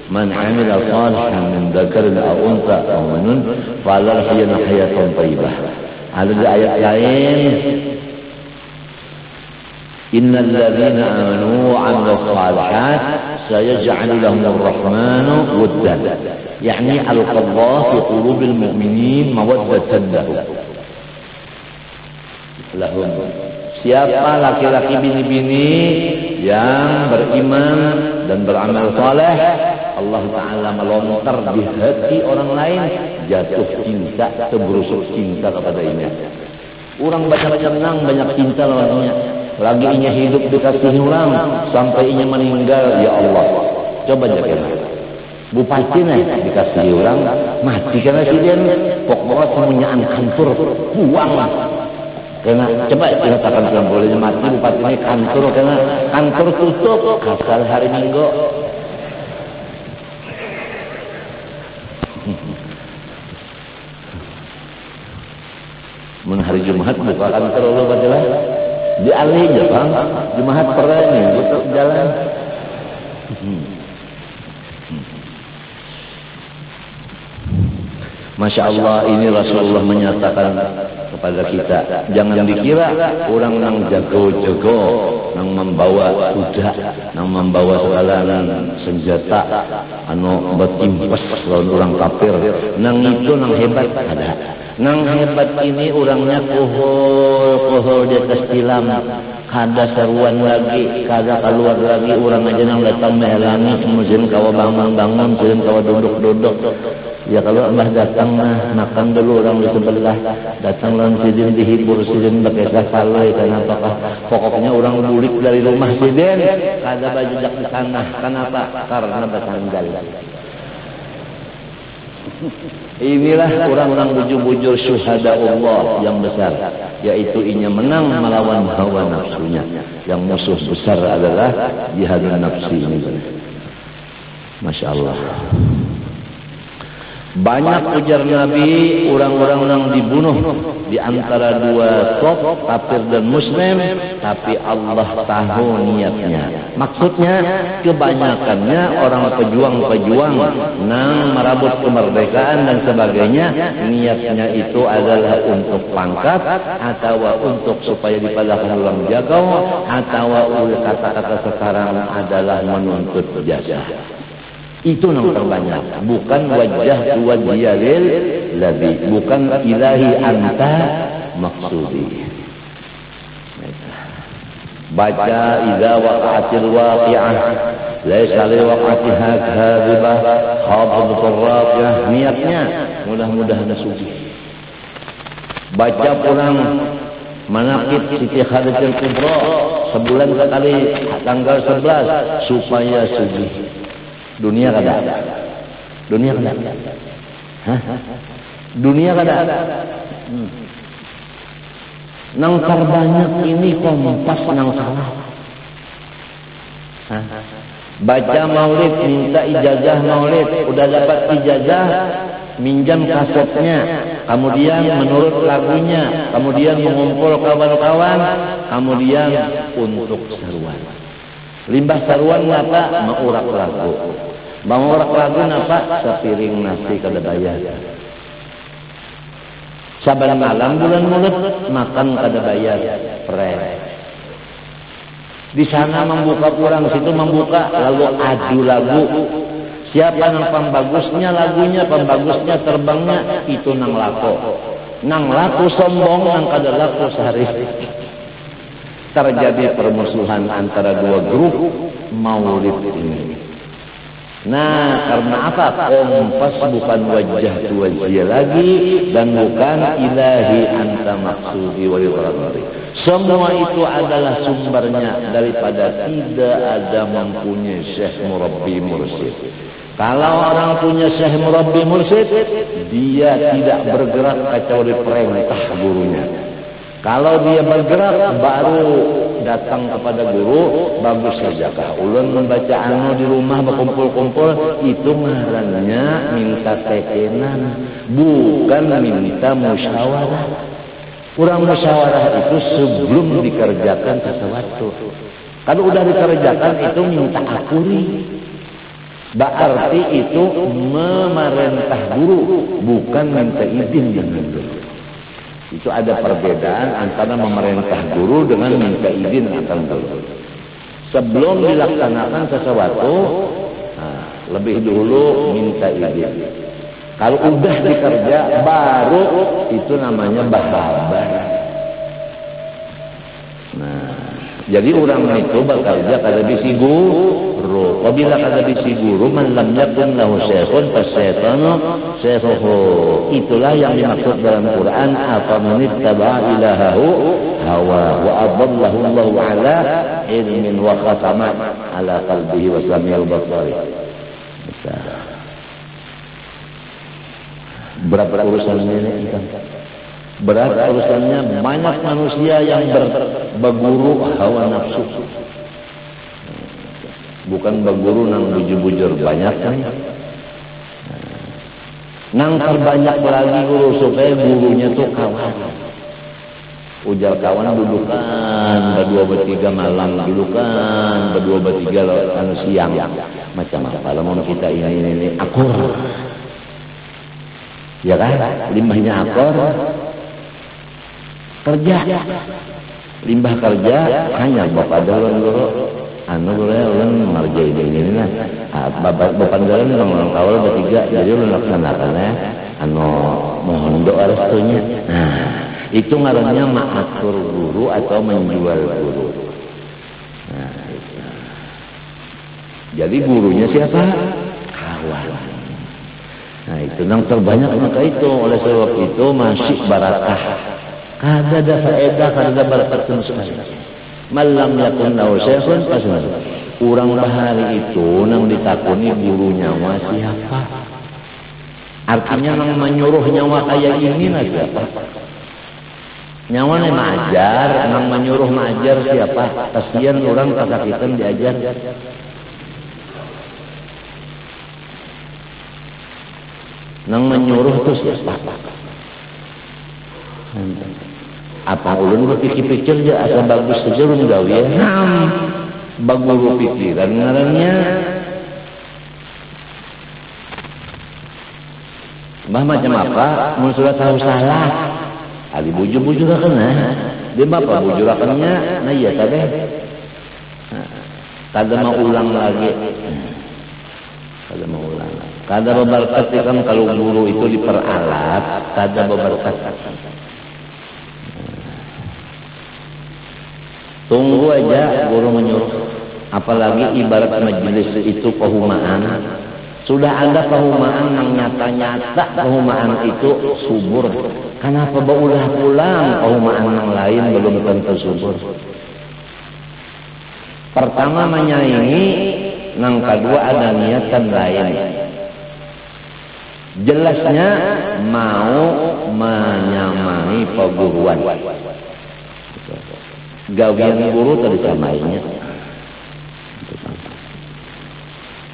Speaker 1: "Man 'amila shalihan min dzakarin aw untha aw mu'minun falyahya hayatan thayyibah." Ada di ayat lain, "Innal ladzina amanu wa 'amilus shalihat sayaj'alu lahumur rahmanu wuddan." Yani al-qadha fi qulubil mu'minin mawaddatan lahum. Siapa laki-laki bini-bini yang beriman dan beramal saleh, Allah Ta'ala melontar di hati orang lain jatuh cinta, seberusuk cinta kepadanya. Orang banyak senang, banyak cinta lawannya. Lagi inya hidup dikasih orang, sampai inya meninggal, ya Allah. Coba jaga. Bupati nih dikasih orang, mati karena si dia pokoknya semuanya kantor, buang. Karena coba dikatakan dalam bolehnya mati bupati ini kantor karena kantor tutup asal hari Minggu. Men hari Jumat buka kantor Allah padahal Dialih ya Bang, Jumahat pernah nih, untuk jalan. Masya Allah, ini Rasulullah menyatakan kepada kita, jangan dikira orang nang jago-jago, nang membawa kuda, nang membawa segala senjata, anu betimpes lawan orang kafir, nang itu nang hebat ada. Nang hebat ini orangnya kohol di atas tilam, kada seruan lagi, kada keluar lagi, orang aja nang datang mehelangi, kemudian kawa bangun-bangun, kemudian kawa duduk-duduk. Ya kalau Mbah datang makan dulu orang di sebelah, datang lawan sidin dihibur sidin pakai sasalai, kenapa? Pokoknya orang bulik dari rumah sidin, kada bajak di tanah, kenapa? Karena bersandal. Inilah orang-orang bujur-bujur syuhada Allah yang besar, yaitu inya menang melawan hawa nafsunya. Yang musuh besar adalah jihadun nafsi ini. Masya Allah. Banyak ujar Nabi orang-orang yang dibunuh di antara dua top kafir dan muslim, tapi Allah tahu niatnya. Maksudnya kebanyakannya orang pejuang-pejuang nang merabut kemerdekaan dan sebagainya, niatnya itu adalah untuk pangkat atau untuk supaya dipalahkan orang jago, atau kata-kata sekarang adalah menuntut jasa. Itu yang terbanyak, bukan wajah wajiyalil ladhi, bukan ilahi anta maksudi. Baca idza waqa'atil waqi'ah laisa li waqa'atiha kadhibah khabatul rafi'ah, niatnya mudah-mudahan suci. Baca pulang manaqib Siti Khadijatul Kubra sebulan sekali tanggal 11 supaya suci. Dunia kada, dunia kada, dunia kada. Nang terbanyak ini kompas nang salah. Baca maulid, minta ijazah maulid, udah dapat ijazah, minjam kasetnya, kemudian menurut lagunya, kemudian mengumpul kawan-kawan, kemudian untuk seruan. Limbah seruan apa? Maurak lagu. Maurak lagu apa? Sepiring nasi kada bayar. Saban malam bulan mulut makan kada bayar. Pres. Di sana membuka kurang, situ membuka, lalu adu lagu. Siapa nang pembagusnya lagunya, pembagusnya terbangnya, itu nang laku. Nang laku sombong, nang kada laku sehari. Terjadi permusuhan antara dua grup maulid ini. Nah, karena apa? Kompas bukan wajah wajah lagi dan bukan ilahi anta maksudi wa yuradari. Semua itu adalah sumbernya daripada tidak ada mempunyai syekh murabbi mursyid. Kalau orang punya syekh murabbi mursyid, dia tidak bergerak kecuali perintah gurunya. Kalau dia bergerak baru datang kepada guru, bagus saja. Ulun membaca anu di rumah berkumpul-kumpul, itu ngarannya minta tekenan, bukan minta musyawarah. Kurang musyawarah itu sebelum dikerjakan sesuatu. Kalau udah dikerjakan itu minta akuri. Berarti itu memerintah guru, bukan minta izin dengan guru. Itu ada perbedaan antara memerintah guru dengan minta izin akan guru. Sebelum dilaksanakan sesuatu, lebih dulu minta izin. Kalau udah dikerja, baru itu namanya bahabar. Nah, jadi orang itu bekerja kada bisi guru. Apabila kada bisi guru, man lam yakun lahu syekhun fasyaitan syekhuhu. Itulah yang dimaksud dalam Quran, afaman ittaba'a ilahahu hawa wa adallahu Allahu ala ilmin wa khatama ala qalbihi wa sami'il basari. Berat urusannya ini kan. Berat urusannya, banyak manusia yang berguru hawa nafsu. Bukan berguru nang bujur-bujur banyak kan. Nang terbanyak lagi guru supaya gurunya tuh kawan. Ujar kawan dudukan berdua bertiga malam, dudukan berdua bertiga anu siang. Macam apa lamun kita ini akur. Ya kan? Limbahnya akor. Kerja. Limbah kerja hanya bapak dalan guru. Anu boleh ulun ngarjain ini lah. Bapak dalan orang kawal bertiga jadi ulun laksanakan ya. Anu mohon doa restunya. Nah, itu ngarannya mengatur guru atau menjual guru. Nah, itu. Jadi gurunya siapa? Kawan. Nah, itu yang terbanyak maka itu oleh sebab itu masih barakah. Kada ada faedah, kada ada barakat sama sekali. Malam yakun lahu syekhun pasal. Urang bahari itu nang ditakuni gurunya siapa? Artinya nang menyuruh nyawa kayak ini lah siapa? Nyawa nih majar, nang menyuruh majar siapa? Kasihan orang kesakitan diajar. Nang menyuruh itu siapa? Apa ulun berpikir-pikir ya asa bagus saja ulun gawe ya. Baguru pikiran ngarannya. Bah macam apa? Mun sudah tahu salah. Ali bujur-bujurakan dia bapak bujurakannya nah iya tadi. Kada mau ulang lagi. Kada mau ulang. Kada berberkat kan kalau guru itu diperalat, kada berberkat. Tunggu aja guru menyuruh. Apalagi ibarat majelis itu pehumaan. Sudah ada pehumaan yang nyata-nyata pehumaan itu subur. Kenapa berulah pulang pehumaan yang lain belum tentu subur? Pertama menyaingi, yang kedua ada niatan lain. Jelasnya mau menyamai perguruan. Gawian guru tadi samainya.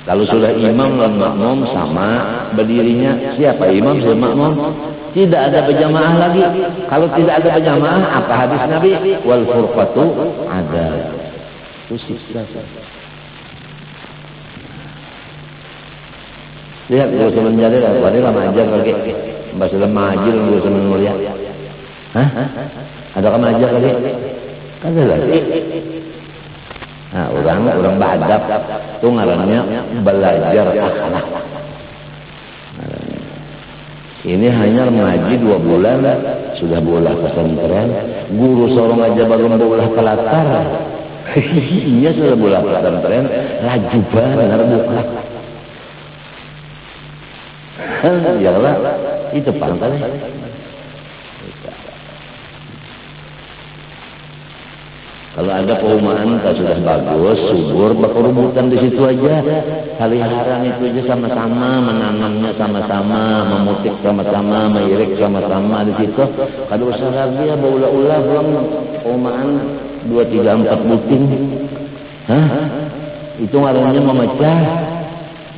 Speaker 1: Kalau sudah imam dan makmum sama berdirinya siapa imam siapa makmum? Tidak ada berjamaah lagi. Kalau tidak ada berjamaah apa hadis Nabi? Wal furqatu ada. Itu siksa. Lihat guru semen jadi lah, wadih lama ajar lagi. Bahasa lemah ajar guru semen mulia. Hah? Ada kamu ajar lagi? Ada lagi. Nah, orang badap itu ngarannya belajar akhlak. Ini hanya mengaji 2 bulan sudah bola pesantren. Guru seorang aja baru bola ke latar. Iya sudah bola pesantren. Laju benar buka. Iyalah itu pantai. Kalau ada perumahan tak sudah bagus, subur, berkerubutan di situ aja. Peliharaan itu aja sama-sama, menanamnya sama-sama, memutik sama-sama, mengirik sama-sama di situ. Kalau usaha dia berulah-ulah belum perumahan 2, 3, 4 buting. Hah? Itu ngarannya memecah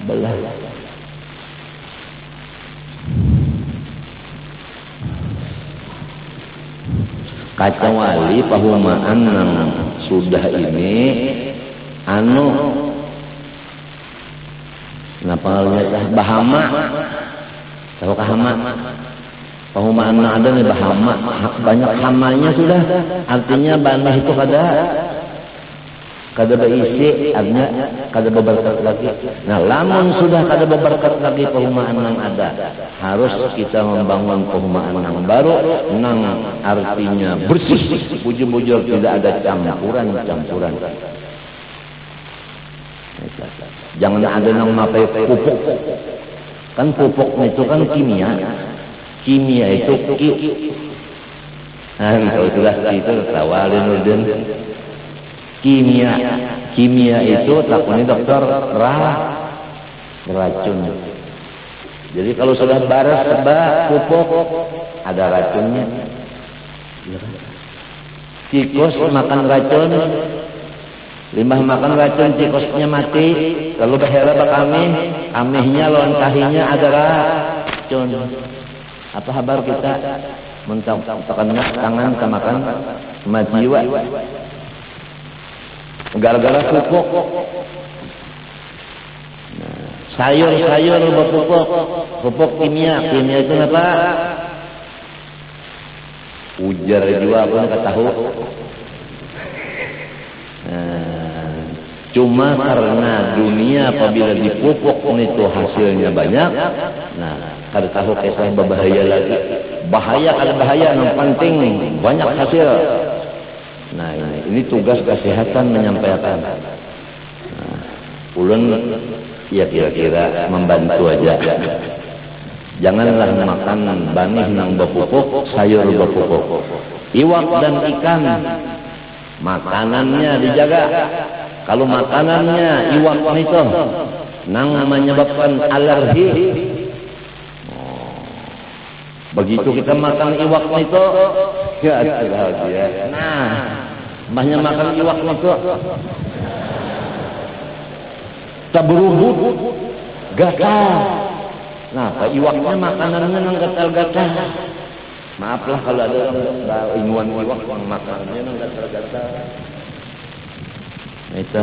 Speaker 1: belah. Kecuali perumahan yang sudah ini anu napalnya bahama tahu hama perumahan ada nih bahama banyak hamanya sudah artinya banah itu kada berisi artinya kada berberkat lagi. Nah lamun sudah kada berberkat lagi perumahan yang ada harus kita membangun perumahan yang baru yang artinya bersih bujur-bujur tidak ada campuran. Jangan ada yang mapai pupuk kan pupuk itu kan kimia itu kalau sudah itu tawalin udin kimia itu takutnya dokter racun. Jadi kalau sudah baras tebak pupuk ada racunnya. Tikus makan racun, limbah makan racun tikusnya mati. Lalu berhera amihnya lawan tahinya ada racun. Apa kabar kita? mentekan tangan kemakan sama jiwa gara-gara pupuk. Nah, sayur-sayur berpupuk, pupuk kimia itu apa? Ujar juga pun ketahu. Nah, cuma karena dunia apabila dipupuk itu hasilnya banyak, nah kada tahu kisah berbahaya lagi. Bahaya kada bahaya, yang penting banyak hasil. Nah ini tugas kesehatan menyampaikan. Nah, ulun ya kira-kira membantu aja. Janganlah makan banih nang berpupuk, sayur berpupuk. Iwak dan ikan makanannya dijaga. Kalau makanannya iwak itu nang menyebabkan alergi, begitu kita makan iwak itu, ya bahagia. Nah, banyak makan iwak itu, terberubut, gatal. Nah, iwaknya makanannya nang gatal-gatal. Maaflah kalau ada orang inuan iwak yang makanannya nang gatal-gatal. Itu.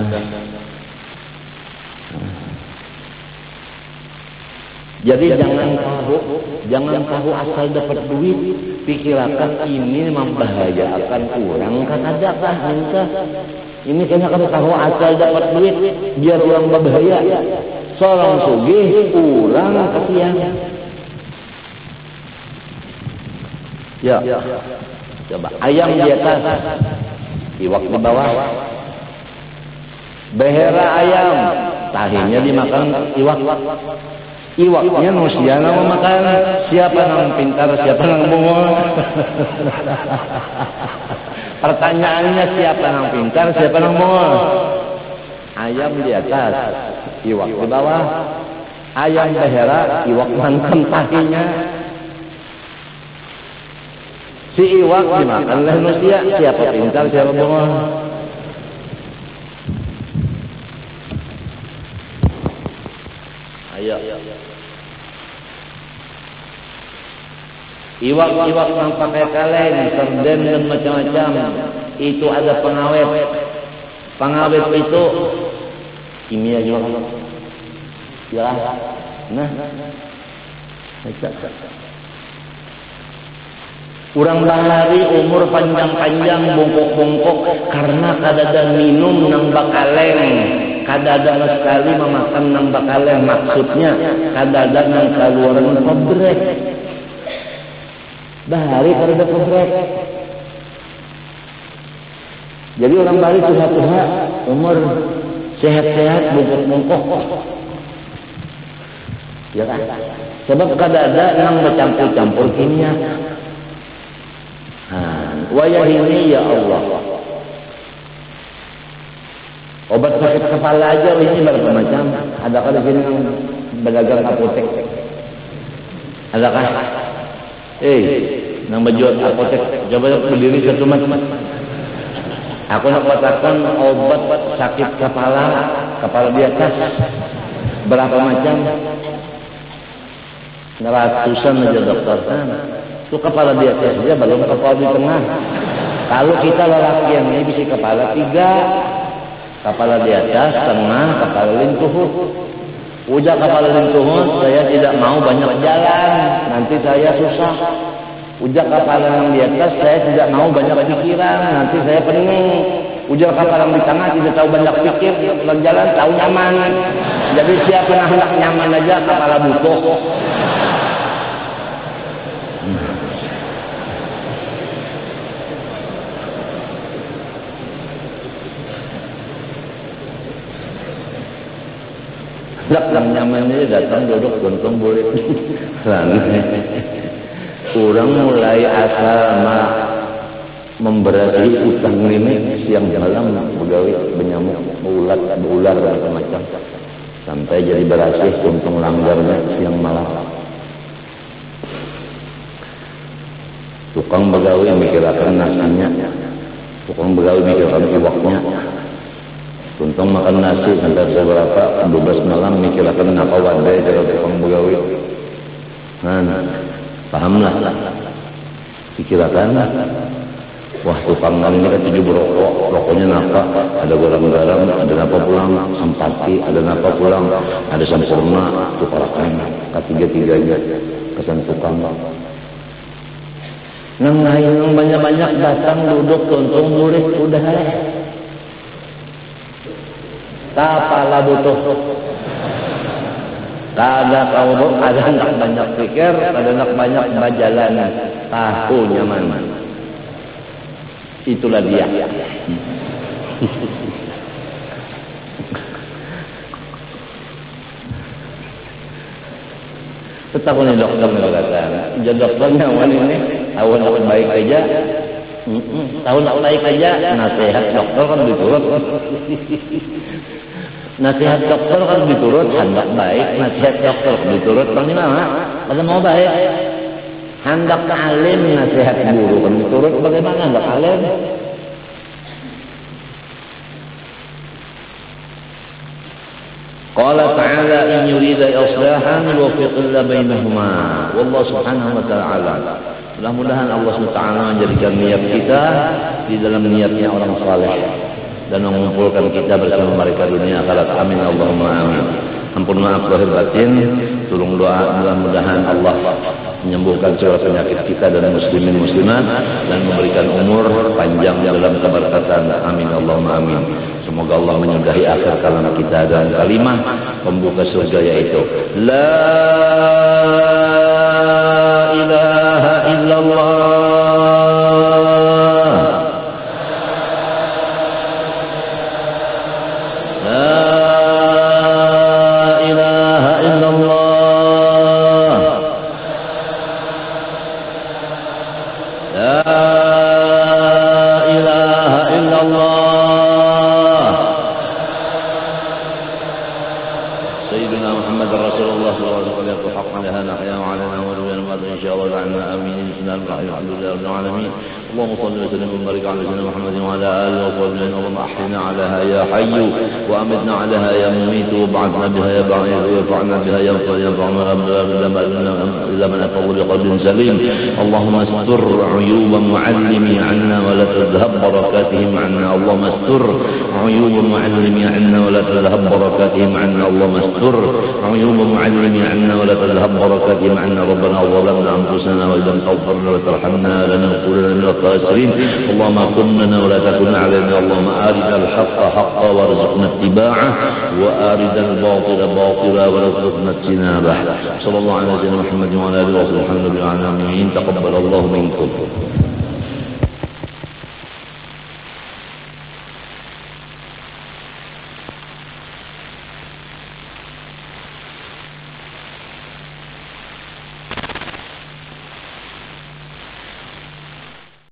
Speaker 1: Jadi jangan tahu asal dapat duit, pikirkan ini membahayakan orang kan ada kah minta. Ini kayaknya kalau tahu asal dapat duit biar orang berbahaya. Seorang sugih, orang kasihan. Ya. Coba ayam di atas, iwak di bawah. Behera ayam, tahinya dimakan iwak. Iwaknya manusia yang makan. Siapa yang pintar, siapa yang bungul? Pertanyaannya siapa yang pintar, siapa yang bungul? Ayam di atas, iwak di bawah. Ayam behera, iwak makan tahinya. Si iwak dimakan oleh manusia, siapa pintar, siapa bungul? Ayo. Iwak-iwak yang pakai kaleng, sarden dan macam-macam, itu ada pengawet. Pengawet itu kimia juga. Ya. Nah. Urang bahari umur panjang-panjang bongkok-bongkok karena kadada minum nang bakaleng. Kadada sekali memakan nang bakaleng, maksudnya kadada nang kaluaran pebrek. Bahari kadada pebrek. Jadi orang bahari tuha-tuha umur sehat-sehat bongkok-bongkok. Ya kan? Sebab kadada nang bercampur-campur kimia. Wayah ini ya Allah. Obat sakit kepala aja ini berapa macam? Adakah di sini yang berdagang apotek? Adakah? Nang berjual apotek, coba berdiri satu mas. Aku nak katakan obat sakit kepala di atas berapa macam? Ratusan aja dokter kan. Itu kepala di atas saja belum kepala di tengah. Kalau kita lelaki yang ini bisa kepala 3. Kepala di atas, tengah, kepala lintuh. Ujar kepala lintuh, saya tidak mau banyak jalan, nanti saya susah. Ujar kepala yang di atas, saya tidak mau banyak pikiran, nanti saya pening. Ujar kepala yang di tengah, tidak tahu banyak pikir, berjalan tahu nyaman. Jadi siapa yang hendak nyaman aja, kepala butuh. Yang nyamannya datang duduk untung boleh. Orang mulai asal memberati utang ini siang malam begawi benyamuk ular dan macam sampai jadi berasih untung langgarnya siang malam. Tukang begawi mikirkan nasinya, tukang begawi mikirkan iwaknya. Untung makan nasi sampai seberapa 12 malam mikirkan apa wadai kalau tukang begawi. Nah, pahamlah. Dikirakan, wah tukang ini kan 7 rokok, rokoknya napa, ada garam-garam, ada napa pulang, sampati, ada napa pulang, ada sampurna, tukarakan, ketiga-tiganya, kesan tukang. Yang banyak-banyak datang duduk tuntung nulis udah tapala butuh. Kada kau ada nak banyak pikir, ada nak banyak berjalan, tahu nyaman. Itulah dia. Tetap ini dokter mengatakan, jadi dokternya awal ini, awal baik aja, tahun baik aja, nasihat dokter kan diturut. Nasihat dokter kan diturut, hendak baik, nasihat dokter diturut, bang di mana? Pada mau baik, hendak alim, nasihat guru kan diturut, bagaimana hendak alim? Qala ta'ala in yurida islahan yuwaffiqillahu bainahuma. Wallahu subhanahu wa ta'ala. Mudah-mudahan Allah SWT menjadikan niat kita di dalam niatnya orang saleh dan mengumpulkan kita bersama mereka dunia akhirat. Amin Allahumma amin. Ampun maaf lahir batin, tolong doa mudah-mudahan Allah menyembuhkan segala penyakit kita dan muslimin muslimat dan memberikan umur panjang dalam keberkatan. Amin Allahumma amin. Semoga Allah menyudahi akhir kalam kita dan kalimah pembuka surga yaitu La ilaha illallah. اللهم صل وسلم وبارك على سيدنا محمد وعلى اله وصحبه اجمعين. اللهم احينا عليها يا حي وامتنا عليها يا مميت وابعثنا بها يا بعيد ويرفعنا بها يا ينفعنا الى من اتى بقلب سليم. اللهم استر عيوب معلمي عنا ولا تذهب بركاتهم عنا. اللهم استر عيوب معلمي عنا ولا تذهب بركاتهم عنا. اللهم استر عيوب معلمي عنا ولا تذهب بركاتهم عنا. ربنا ظلمنا انفسنا وان لم تغفر لنا وترحمنا لنكونن من الخاسرين. اللهم كن لنا ولا تكن علينا. اللهم أرنا الحق حقا وارزقنا اتباعه وأرنا الباطل باطلا وارزقنا اجتنابه. صلى الله على سيدنا محمد وعلى آله وصحبه وسلم. تقبل الله منكم.